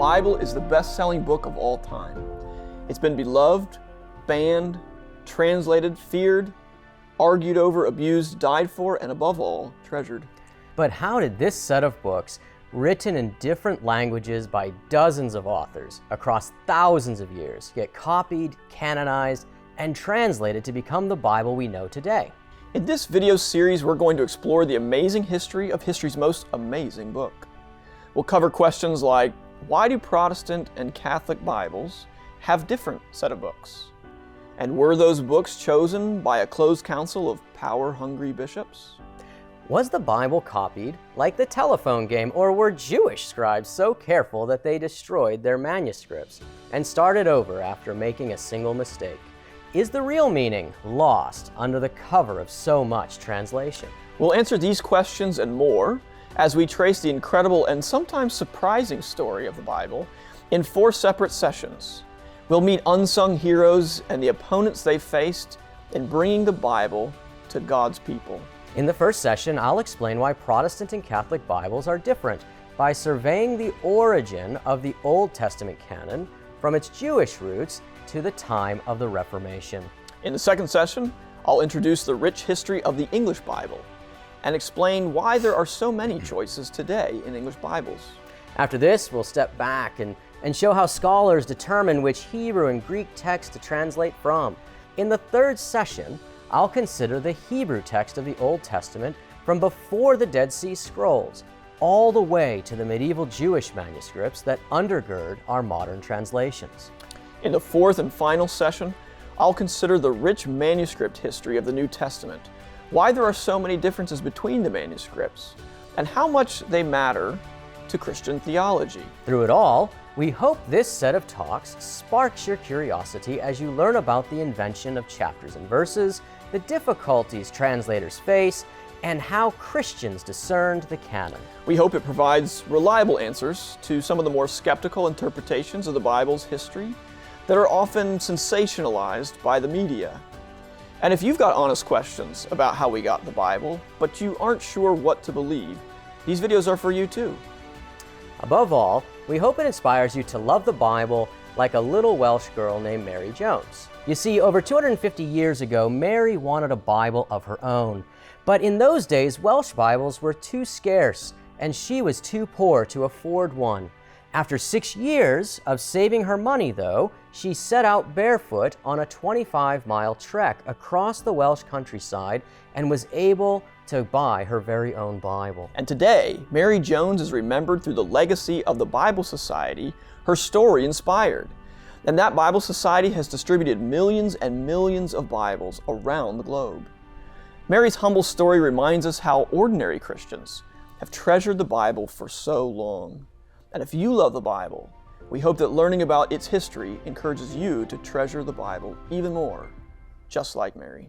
Bible is the best-selling book of all time. It's been beloved, banned, translated, feared, argued over, abused, died for, and above all, treasured. But how did this set of books, written in different languages by dozens of authors across thousands of years, get copied, canonized, and translated to become the Bible we know today? In this video series, we're going to explore the amazing history of history's most amazing book. We'll cover questions like, why do Protestant and Catholic Bibles have different set of books? And were those books chosen by a closed council of power-hungry bishops? Was the Bible copied like the telephone game, or were Jewish scribes so careful that they destroyed their manuscripts and started over after making a single mistake? Is the real meaning lost under the cover of so much translation? We'll answer these questions and more as we trace the incredible and sometimes surprising story of the Bible in 4 separate sessions. We'll meet unsung heroes and the opponents they faced in bringing the Bible to God's people. In the first session, I'll explain why Protestant and Catholic Bibles are different by surveying the origin of the Old Testament canon from its Jewish roots to the time of the Reformation. In the second session, I'll introduce the rich history of the English Bible and explain why there are so many choices today in English Bibles. After this, we'll step back and show how scholars determine which Hebrew and Greek text to translate from. In the third session, I'll consider the Hebrew text of the Old Testament from before the Dead Sea Scrolls, all the way to the medieval Jewish manuscripts that undergird our modern translations. In the fourth and final session, I'll consider the rich manuscript history of the New Testament, why there are so many differences between the manuscripts, and how much they matter to Christian theology. Through it all, we hope this set of talks sparks your curiosity as you learn about the invention of chapters and verses, the difficulties translators face, and how Christians discerned the canon. We hope it provides reliable answers to some of the more skeptical interpretations of the Bible's history that are often sensationalized by the media. And if you've got honest questions about how we got the Bible, but you aren't sure what to believe, these videos are for you too. Above all, we hope it inspires you to love the Bible like a little Welsh girl named Mary Jones. You see, over 250 years ago, Mary wanted a Bible of her own. But in those days, Welsh Bibles were too scarce, and she was too poor to afford one. After 6 years of saving her money, though, she set out barefoot on a 25-mile trek across the Welsh countryside and was able to buy her very own Bible. And today, Mary Jones is remembered through the legacy of the Bible Society her story inspired. And that Bible Society has distributed millions and millions of Bibles around the globe. Mary's humble story reminds us how ordinary Christians have treasured the Bible for so long. And if you love the Bible, we hope that learning about its history encourages you to treasure the Bible even more, just like Mary.